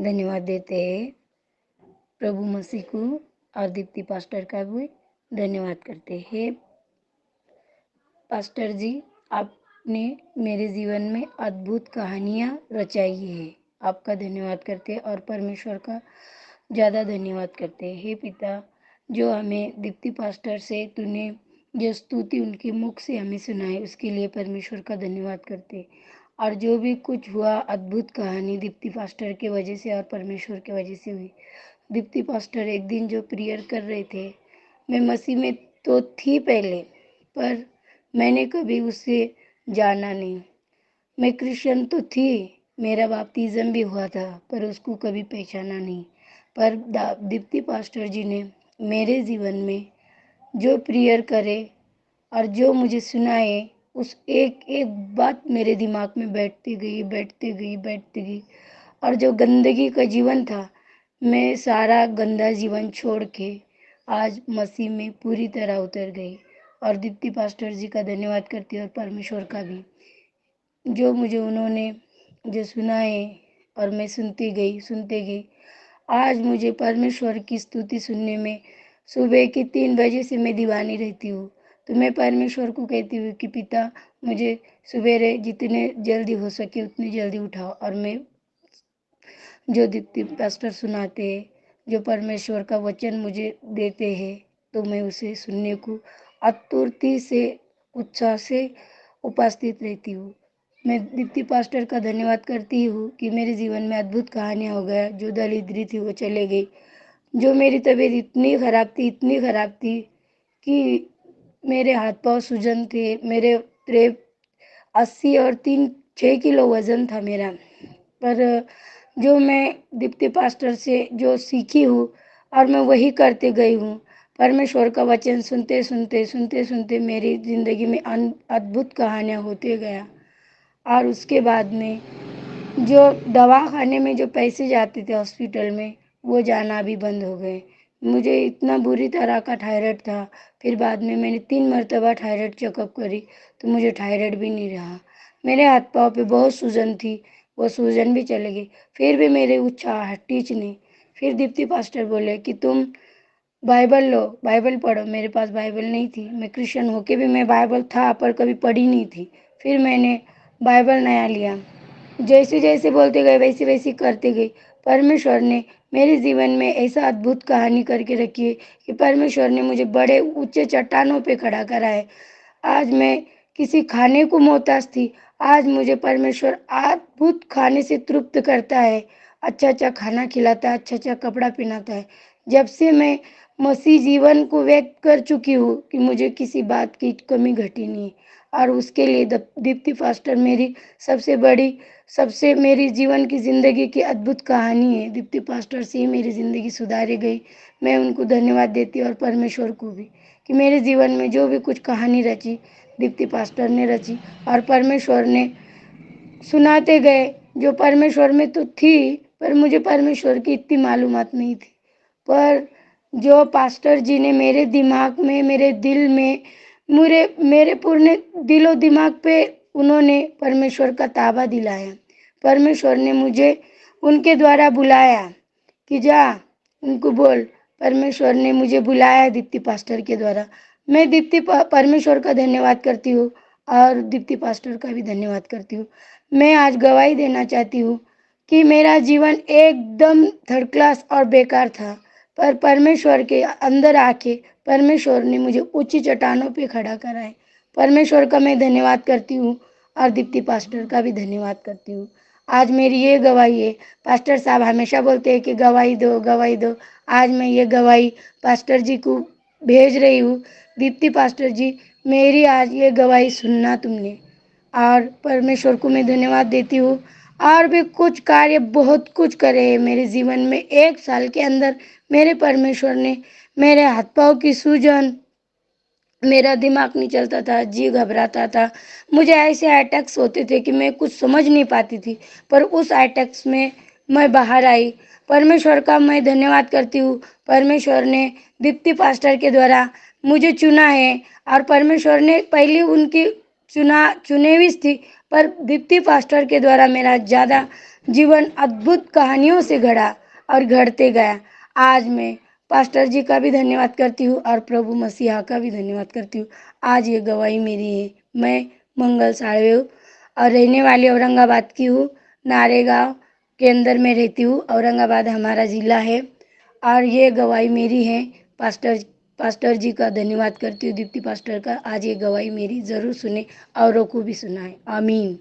धन्यवाद देते हैं प्रभु मसीह को और दीप्ति पास्टर का भी धन्यवाद करते हैं। पास्टर जी, आपने मेरे जीवन में अद्भुत कहानियाँ रचाई है। आपका धन्यवाद करते हैं और परमेश्वर का ज़्यादा धन्यवाद करते हैं। हे पिता, जो हमें दीप्ति पास्टर से तूने जो स्तुति उनके मुख से हमें सुनाई, उसके लिए परमेश्वर का धन्यवाद करते हैं। और जो भी कुछ हुआ, अद्भुत कहानी दीप्ति पास्टर के वजह से और परमेश्वर के वजह से हुई। दीप्ति पास्टर एक दिन जो प्रेयर कर रहे थे, मैं मसीह में तो थी पहले, पर मैंने कभी उसे जाना नहीं। मैं क्रिश्चियन तो थी, मेरा बपतिस्म भी हुआ था, पर उसको कभी पहचाना नहीं। पर दीप्ति पास्टर जी ने मेरे जीवन में जो प्रेयर करे और जो मुझे सुनाए, उस एक एक बात मेरे दिमाग में बैठती गई। और जो गंदगी का जीवन था, मैं सारा गंदा जीवन छोड़ के आज मसीह में पूरी तरह उतर गई। और दीप्ति पास्टर जी का धन्यवाद करती हूँ और परमेश्वर का भी, जो मुझे उन्होंने जो सुनाए और मैं सुनते गई। आज मुझे परमेश्वर की स्तुति सुनने में सुबह की 3 बजे से मैं दीवानी रहती हूँ। तो मैं परमेश्वर को कहती हूँ कि पिता, मुझे सवेरे जितने जल्दी हो सके उतनी जल्दी उठाओ। और मैं जो दीप्ति पास्टर सुनाते हैं, जो परमेश्वर का वचन मुझे देते हैं, तो मैं उसे सुनने को आतुरता से, उत्साह से उपस्थित रहती हूँ। मैं दीप्ति पास्टर का धन्यवाद करती हूँ कि मेरे जीवन में अद्भुत कहानियाँ हो गया। जो दरिद्री थी वो चले गई। जो मेरी तबीयत इतनी ख़राब थी कि मेरे हाथ पाँव सूजन थे। मेरे 80 और 6 किलो वज़न था मेरा। पर जो मैं दीप्ति पास्टर से जो सीखी हूँ और मैं वही करते गई हूँ। परमेश्वर का वचन सुनते मेरी ज़िंदगी में अद्भुत कहानियाँ होते गया। और उसके बाद में जो दवा खाने में जो पैसे जाते थे हॉस्पिटल में, वो जाना भी बंद हो गए। मुझे इतना बुरी तरह का थायराइड था। फिर बाद में मैंने 3 मरतबा थायराइड चेकअप करी, तो मुझे थायराइड भी नहीं रहा। मेरे हाथ पाँव पे बहुत सूजन थी, वो सूजन भी चली गई। फिर भी मेरे उत्साह हटीच नहीं। फिर दीप्ति पास्टर बोले कि तुम बाइबल लो, बाइबल पढ़ो। मेरे पास बाइबल नहीं थी। मैं क्रिश्चियन होके भी मैं बाइबल था, पर कभी पढ़ी नहीं थी। फिर मैंने बाइबल नया लिया। जैसे जैसे बोलते गए वैसे वैसे करते गई। परमेश्वर ने मेरे जीवन में ऐसा अद्भुत कहानी करके रखी है कि परमेश्वर ने मुझे बड़े ऊंचे चट्टानों पे खड़ा करा है। आज मैं किसी खाने को मोहताज थी, आज मुझे परमेश्वर अद्भुत खाने से तृप्त करता है। अच्छा खाना खिलाता है, अच्छा कपड़ा पहनाता है। जब से मैं मसीह जीवन को व्यक्त कर चुकी हूँ कि मुझे किसी बात की कमी घटी नहीं। और उसके लिए दीप्ति पास्टर मेरी सबसे मेरी जीवन की ज़िंदगी की अद्भुत कहानी है। दीप्ति पास्टर से ही मेरी ज़िंदगी सुधारी गई। मैं उनको धन्यवाद देती हूँ और परमेश्वर को भी, कि मेरे जीवन में जो भी कुछ कहानी रची, दीप्ति पास्टर ने रची और परमेश्वर ने सुनाते गए। जो परमेश्वर में तो थी, पर मुझे परमेश्वर की इतनी मालूमात नहीं थी। पर जो पास्टर जी ने मेरे दिमाग में, मेरे दिल में, मेरे पूरे दिलो दिमाग पे उन्होंने परमेश्वर का ताबा दिलाया। परमेश्वर ने मुझे उनके द्वारा बुलाया कि जा उनको बोल। परमेश्वर ने मुझे बुलाया दीप्ति पास्टर के द्वारा। मैं परमेश्वर का धन्यवाद करती हूँ और दीप्ति पास्टर का भी धन्यवाद करती हूँ। मैं आज गवाही देना चाहती हूँ कि मेरा जीवन एकदम थर्ड क्लास और बेकार था, पर परमेश्वर के अंदर आके परमेश्वर ने मुझे ऊंची चट्टानों पे खड़ा करा है। परमेश्वर का मैं धन्यवाद करती हूँ और दीप्ति पास्टर का भी धन्यवाद करती हूँ। आज मेरी ये गवाही है। पास्टर साहब हमेशा बोलते हैं कि गवाही दो, गवाही दो। आज मैं ये गवाही पास्टर जी को भेज रही हूँ। दीप्ति पास्टर जी, मेरी आज ये गवाही सुनना तुमने। और परमेश्वर को मैं धन्यवाद देती हूँ। और भी कुछ कार्य बहुत कुछ करे हैं मेरे जीवन में। 1 साल के अंदर मेरे परमेश्वर ने मेरे हाथ पाँव की सूजन, मेरा दिमाग नहीं चलता था, जी घबराता था, मुझे ऐसे अटैक्स होते थे कि मैं कुछ समझ नहीं पाती थी। पर उस अटैक्स में मैं बाहर आई। परमेश्वर का मैं धन्यवाद करती हूँ। परमेश्वर ने दीप्ति पास्टर के द्वारा मुझे चुना है। और परमेश्वर ने पहले उनकी चुनेवीस थी, पर दीप्ति पास्टर के द्वारा मेरा ज़्यादा जीवन अद्भुत कहानियों से गढ़ा और गढ़ते गया। आज मैं पास्टर जी का भी धन्यवाद करती हूँ और प्रभु मसीहा का भी धन्यवाद करती हूँ। आज ये गवाही मेरी है। मैं मंगल साड़वे और रहने वाली औरंगाबाद की हूँ। नारेगांव के अंदर में रहती हूँ। औरंगाबाद हमारा ज़िला है और ये गवाही मेरी है। पास्टर जी का धन्यवाद करती हूँ, दीप्ति पास्टर का। आज ये गवाही मेरी ज़रूर सुने, औरों को भी सुनाए। आमीन।